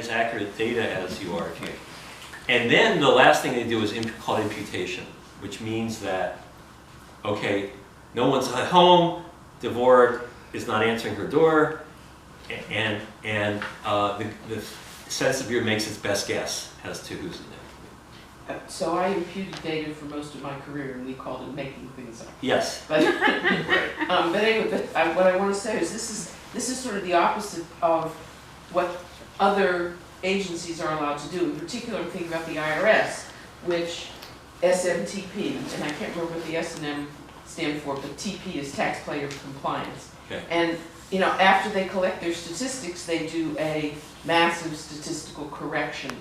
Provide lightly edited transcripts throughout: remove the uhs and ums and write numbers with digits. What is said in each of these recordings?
as accurate data as you are. And then the last thing they do is called imputation, which means that, okay, no one's at home, Dvorak is not answering her door, and the Census Bureau makes its best guess as to who's in there. So I imputed data for most of my career, and we called it making things up. Yes. But, but anyway, what I want to say is this is sort of the opposite of what other agencies are allowed to do. In particular, I'm thinking about the IRS, which SMTP, and I can't remember what the S and M stand for, but TP is taxpayer compliance. Okay. And you know, after they collect their statistics, they do a massive statistical correction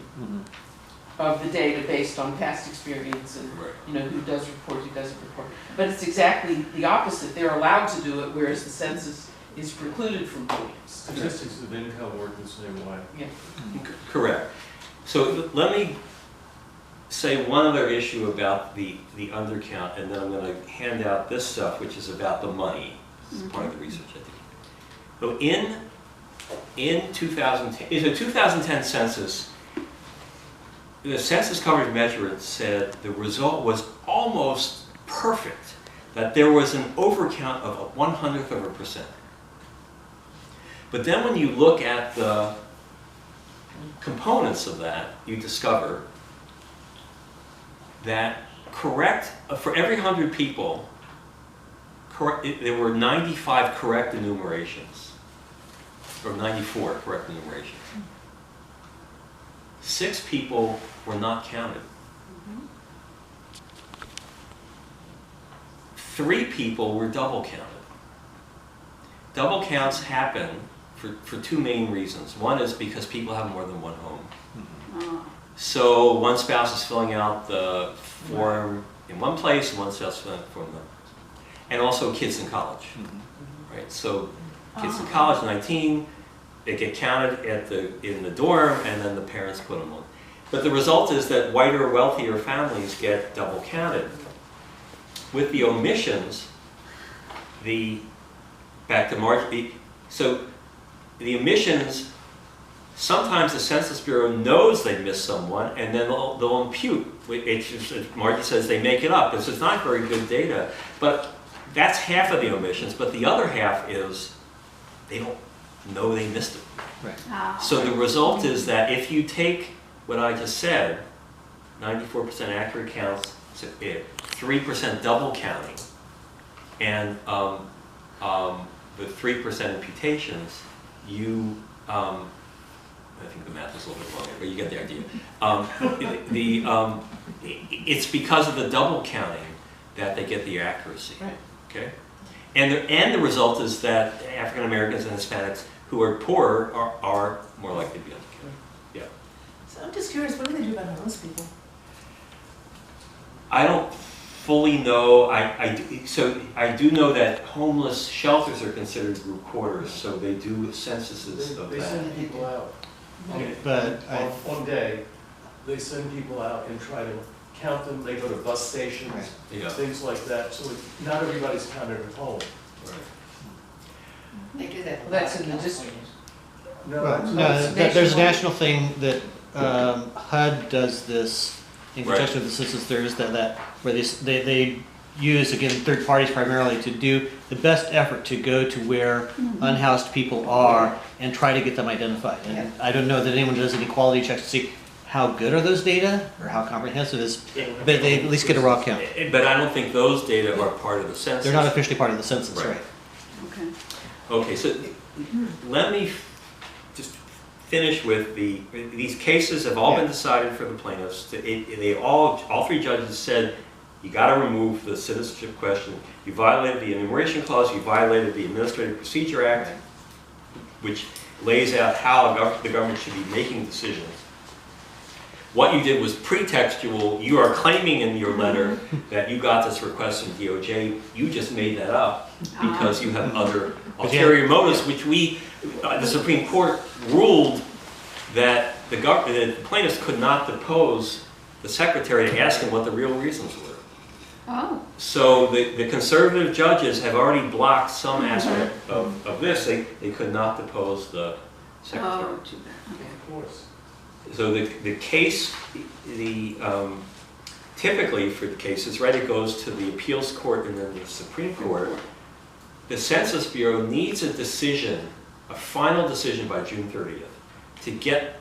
of the data based on past experience and you know who does report, who doesn't report. But it's exactly the opposite. They're allowed to do it, whereas the census is precluded from doing it. Statistics of income work the same way. Yeah. Correct. So let me say one other issue about the undercount, and then I'm going to hand out this stuff, which is about the money. This is part of the research, I think. So in 2010 census, the census coverage measurement said the result was almost perfect, that there was an overcount of 0.01%. But then when you look at the components of that, you discover that for every 100 people, there were 95 correct enumerations, or 94 correct enumerations. 6 people were not counted. 3 people were double counted. Double counts happen for 2 main reasons. One is because people have more than one home. So one spouse is filling out the form in one place, and one spouse is filling out the form in another. And also kids in college, right? So kids in college, 19, they get counted in the dorm, and then the parents put them on. But the result is that whiter, wealthier families get double counted. With the omissions, so the omissions, sometimes the Census Bureau knows they missed someone, and then they'll impute. Margie says they make it up. It's not very good data, but that's half of the omissions. But the other half is they don't know they missed it. Right. So the result is that if you take what I just said, 94% accurate counts, 3% double counting, and the 3% imputations, I think the math is a little bit wrong here, but you get the idea. It's because of the double counting that they get the accuracy. Right. Okay, and the result is that African Americans and Hispanics who are poorer are more likely to be undercounted. Yeah. So I'm just curious, what do they do about homeless people? I don't fully know. I do know that homeless shelters are considered group quarters, so they do censuses of They that. send people out. Okay. But On one day, they send people out and try to count them. They go to bus stations, Yeah. things like that. So not everybody's counted at home. Right. They do that. Well, that's in the district. There's a national thing that HUD does this in conjunction with the census. There's that where they use, again, third parties primarily to do the best effort to go to where unhoused people are and try to get them identified. And I don't know that anyone does any quality checks to see how good are those data or how comprehensive it is, but they at least get a raw count. But I don't think those data are part of the census. They're not officially part of the census, right? Okay. Okay, so let me just finish with these cases have all been decided for the plaintiffs. All 3 judges said you got to remove the citizenship question. You violated the enumeration clause. You violated the Administrative Procedure Act, which lays out how the government should be making decisions. What you did was pretextual. You are claiming in your letter that you got this request from DOJ. You just made that up because you have other ulterior motives, which the Supreme Court ruled that the plaintiffs could not depose the secretary to ask him what the real reasons were. Oh. So the conservative judges have already blocked some aspect of this. They could not depose the secretary. Oh, too bad. Okay. Of course. So the case, typically for the cases, right, it goes to the appeals court and then the Supreme Court. The Census Bureau needs a decision, a final decision by June 30th to get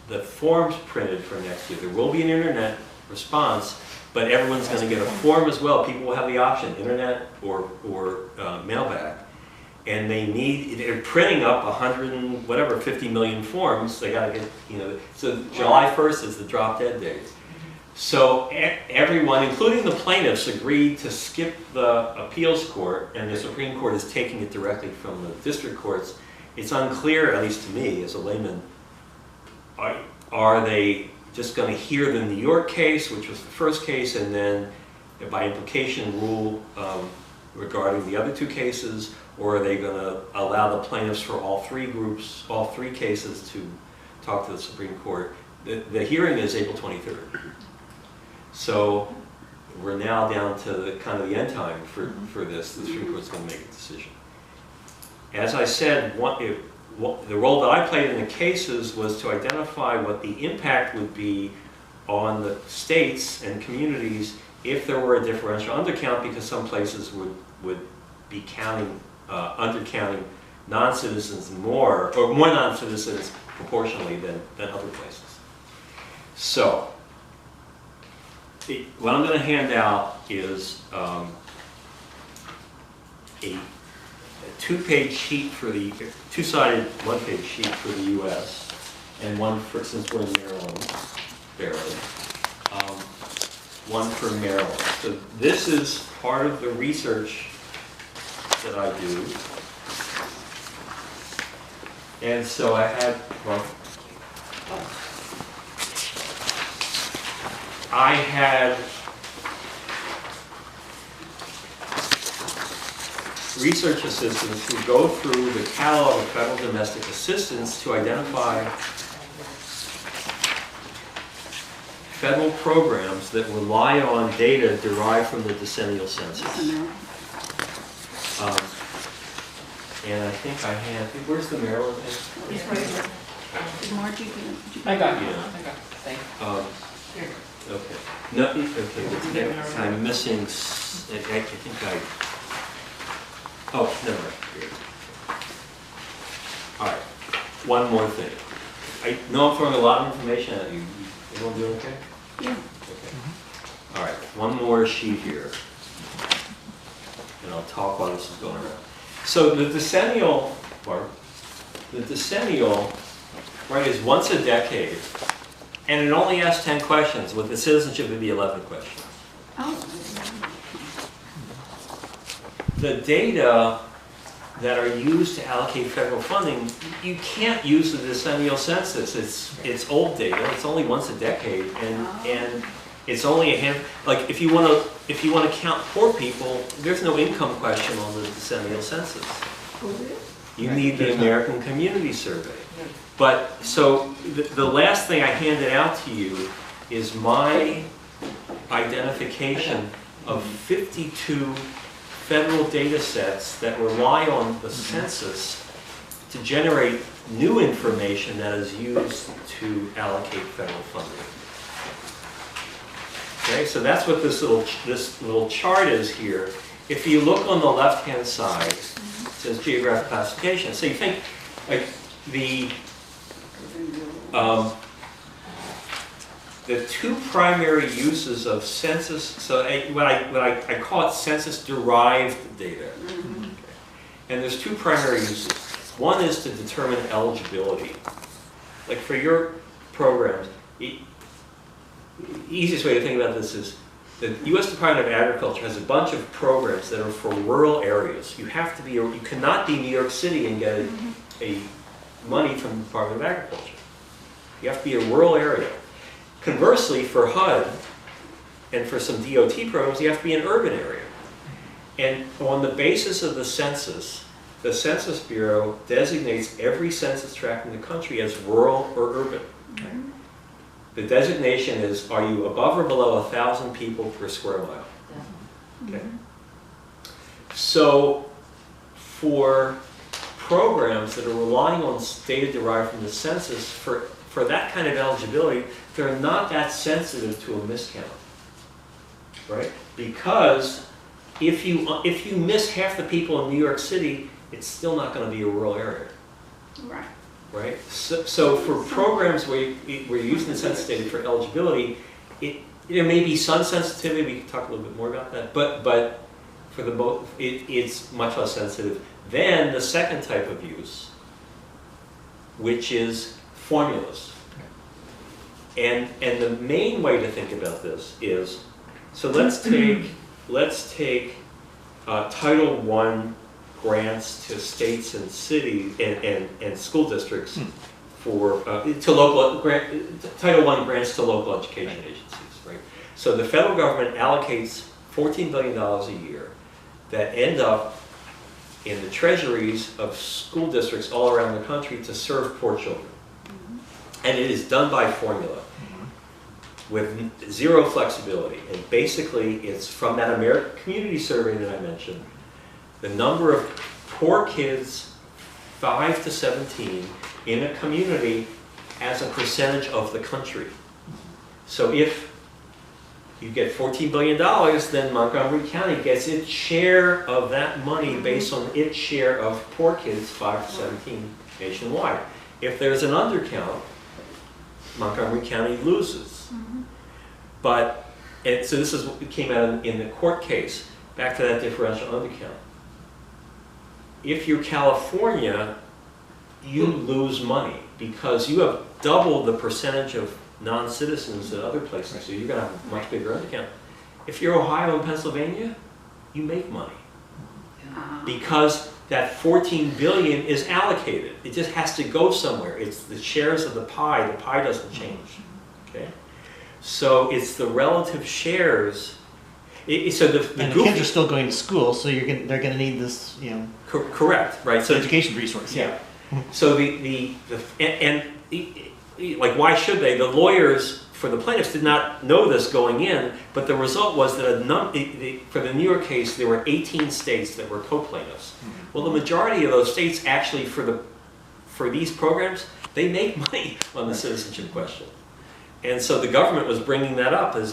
the forms printed for next year. There will be an internet response, but everyone's going to get a form as well. People will have the option, internet or mailback. And they're printing up 100 and whatever, 50 million forms. They got to get, so July 1st is the drop dead date. So everyone, including the plaintiffs, agreed to skip the appeals court, and the Supreme Court is taking it directly from the district courts. It's unclear, at least to me as a layman, are they just going to hear the New York case, which was the first case, and then by implication rule regarding the other two cases, or are they going to allow the plaintiffs for all three groups, all three cases to talk to the Supreme Court? The hearing is April 23rd. So we're now down to the kind of the end time for this. The Supreme Court's going to make a decision. As I said, the role that I played in the cases was to identify what the impact would be on the states and communities if there were a differential undercount, because some places would be counting, undercounting non-citizens more, or more non-citizens proportionally than other places. So, what I'm going to hand out is a two-page sheet for the, two-sided one-page sheet for the U.S. and one for, since we're in Maryland, barely, one for Maryland. So this is part of the research that I do. And so I have, well, I had research assistants who go through the catalog of federal domestic assistance to identify federal programs that rely on data derived from the decennial census. And I think I have, where's the Maryland thing? It's right here. Margie, I got you. Yeah. I got you. Thank you. Here. Okay. No, okay, I'm missing, I think I, oh, never mind. All right, one more thing. I know I'm throwing a lot of information at you. Everyone doing okay? Yeah. Okay. All right, one more sheet here. And I'll talk while this is going around. So the decennial, right, is once a decade. And it only asks 10 questions. With the citizenship, it would be 11 questions. Oh. The data that are used to allocate federal funding, you can't use the decennial census. It's old data. It's only once a decade, and it's only a hand. Like if you want to count poor people, there's no income question on the decennial census. You need the American Community Survey. But, so, the last thing I handed out to you is my identification of 52 federal data sets that rely on the census to generate new information that is used to allocate federal funding. Okay, so that's what this little chart is here. If you look on the left-hand side, it says geographic classification. So you think, like, the two primary uses of census, so what I call it census-derived data. Okay. And there's two primary uses. One is to determine eligibility. Like for your programs, the easiest way to think about this is the U.S. Department of Agriculture has a bunch of programs that are for rural areas. You have to be, you cannot be New York City and get a money from the Department of Agriculture. You have to be a rural area. Conversely, for HUD and for some DOT programs, you have to be an urban area. And on the basis of the Census Bureau designates every census tract in the country as rural or urban. Okay? The designation is, are you above or below 1,000 people per square mile? Okay. So, for programs that are relying on data derived from the census for that kind of eligibility, they're not that sensitive to a miscount, right? Because if you miss half the people in New York City, it's still not going to be a rural area, Right. right? So for programs where you're using the census data for eligibility, there may be some sensitivity. We can talk a little bit more about that, but for the most, it's much less sensitive than the second type of use, which is formulas. And the main way to think about this is, so let's take Title I grants to states and cities and school districts for Title I grants to local education agencies, right? So the federal government allocates $14 billion a year that end up in the treasuries of school districts all around the country to serve poor children. And it is done by formula with zero flexibility. And basically, it's from that American Community Survey that I mentioned, the number of poor kids 5 to 17 in a community as a percentage of the country. So if you get $14 billion, then Montgomery County gets its share of that money based on its share of poor kids 5 to 17 nationwide. If there's an undercount, Montgomery County loses. But, and so this is what came out in the court case, back to that differential undercount. If you're California, you lose money because you have double the percentage of non-citizens in other places, so you're going to have a much bigger undercount. If you're Ohio and Pennsylvania, you make money because that $14 billion is allocated. It just has to go somewhere. It's the shares of the pie. The pie doesn't change. Okay, so it's the relative shares. So the kids are still going to school, so they're going to need this, correct, right? So education resource. Yeah. So like, why should they? The lawyers for the plaintiffs did not know this going in, but the result was that for the New York case, there were 18 states that were co-plaintiffs. Well, the majority of those states actually, for these programs, they make money on the citizenship question. And so the government was bringing that up as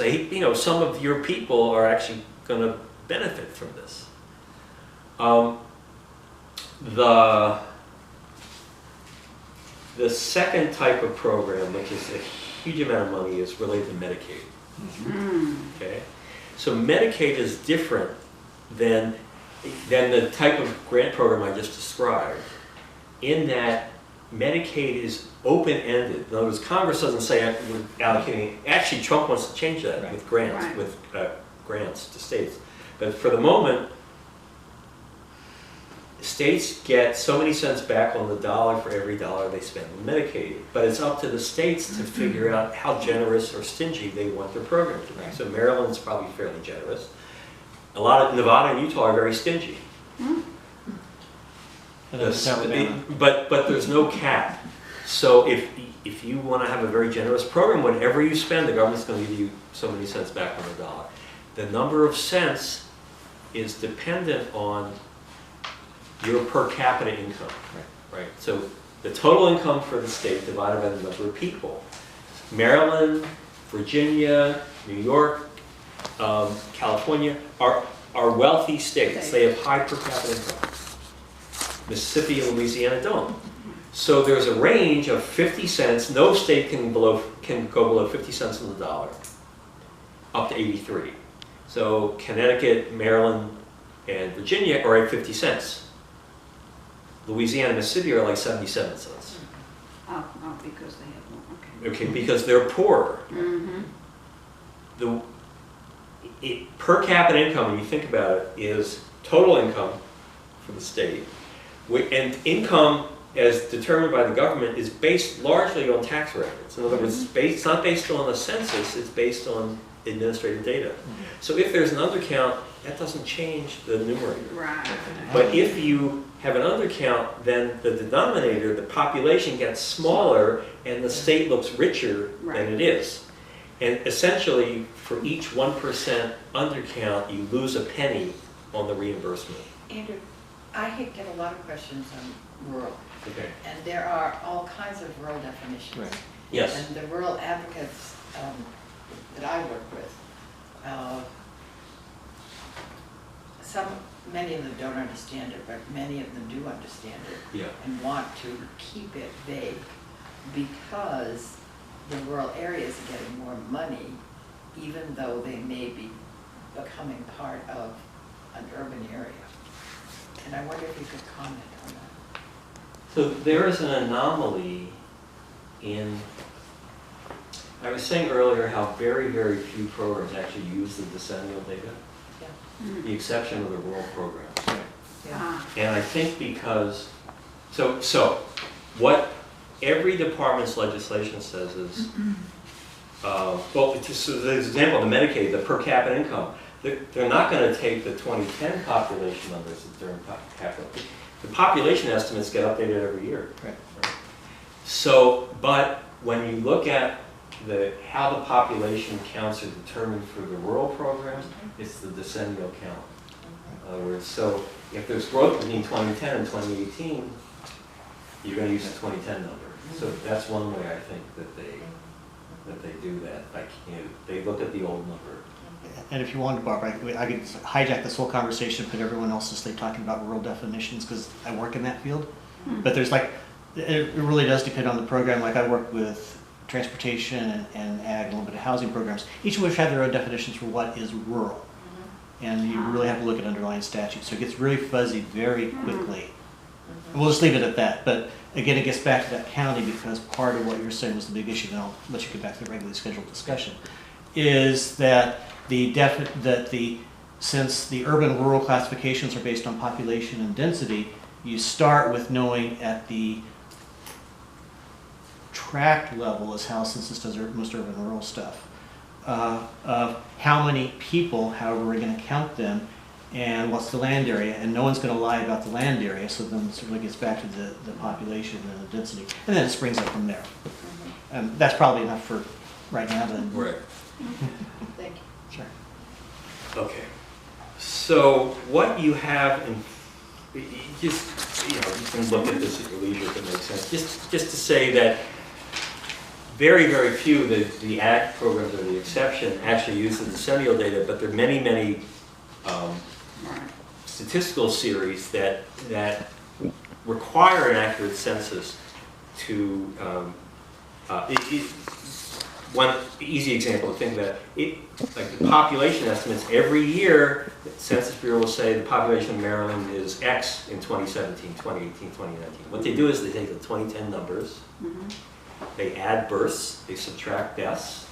some of your people are actually going to benefit from this. The second type of program, which is a huge amount of money, is related to Medicaid. Okay, so Medicaid is different than the type of grant program I just described, in that Medicaid is open-ended. In other words, Congress doesn't say we're allocating. Actually, Trump wants to change that with grants, grants to states. But for the moment, states get so many cents back on the dollar for every dollar they spend on Medicaid. But it's up to the states to figure out how generous or stingy they want their program to be. So Maryland's probably fairly generous. A lot of Nevada and Utah are very stingy. But there's no cap. So if you want to have a very generous program, whatever you spend, the government's going to give you so many cents back on the dollar. The number of cents is dependent on your per capita income, right? So the total income for the state divided by the number of people. Maryland, Virginia, New York, California are wealthy states. They have high per capita income. Mississippi and Louisiana don't. So there's a range of 50 cents. No state can go below 50 cents on the dollar, up to 83. So Connecticut, Maryland, and Virginia are at 50 cents. Louisiana and Mississippi are like 77 cents. Oh, because they have more. Okay, because they're poorer. Per capita income, when you think about it, is total income for the state. And income, as determined by the government, is based largely on tax records. In other words, it's not based on the census, it's based on administrative data. So if there's an undercount, that doesn't change the numerator. Right. But if you have an undercount, then the denominator, the population, gets smaller and the state looks richer than it is. And essentially, for each 1% undercount, you lose a penny on the reimbursement. Andrew, I get a lot of questions on rural, Okay. and there are all kinds of rural definitions. Right. Yes. And the rural advocates that I work with, many of them don't understand it, but many of them do understand it. Yeah. And want to keep it vague because the rural areas are getting more money, even though they may be becoming part of an urban area. And I wonder if you could comment on that. So there is an anomaly in, I was saying earlier how very, very few programs actually use the decennial data, the exception of the rural programs. Ah, And I think because, so what every department's legislation says is, well, just as an example, the Medicaid, the per capita income, they're not going to take the 2010 population numbers that they're in capital. The population estimates get updated every year. Right. So, but when you look at how the population counts are determined for the rural programs, it's the decennial count. In other words, so if there's growth between 2010 and 2018, you're going to use the 2010 number. So that's one way I think that they do that. Like, they look at the old number. And if you wanted, Barbara, I could hijack this whole conversation, put everyone else to stay talking about rural definitions because I work in that field. But there's it really does depend on the program. Like I work with transportation and ag, a little bit of housing programs, each of which have their own definitions for what is rural. And you really have to look at underlying statutes. So it gets really fuzzy very quickly. And we'll just leave it at that. But again, it gets back to that county because part of what you're saying was the big issue, and I'll let you get back to the regularly scheduled discussion, is that since the urban-rural classifications are based on population and density, you start with knowing at the tract level is how Census does most urban-rural stuff. Of how many people, however we're going to count them, and what's the land area, and no one's going to lie about the land area, so then it certainly gets back to the population and the density, and then it springs up from there. And that's probably enough for right now. Then. Right. Thank you. Sure. Okay. So what you have in, just, you can look at this at your leisure if it makes sense. Just to say that very, very few, the ag programs are the exception, actually use the decennial data, but there are many, many statistical series that require an accurate census to, one easy example to think about, like the population estimates, every year, the Census Bureau will say the population of Maryland is X in 2017, 2018, 2019. What they do is they take the 2010 numbers, they add births, they subtract deaths,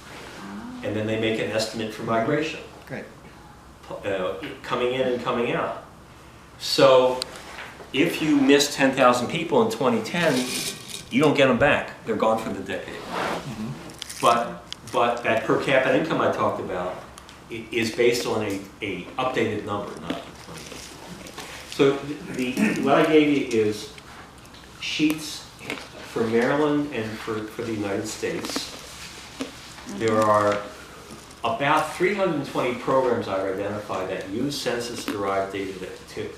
and then they make an estimate for migration. Great. Coming in and coming out. So if you miss 10,000 people in 2010, you don't get them back. They're gone for the decade. But that per capita income I talked about is based on a updated number, not 20. So what I gave you is sheets for Maryland and for the United States. There are about 320 programs I've identified that use census-derived data to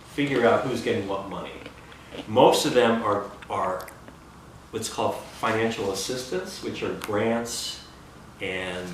figure out who's getting what money. Most of them are what's called financial assistance, which are grants and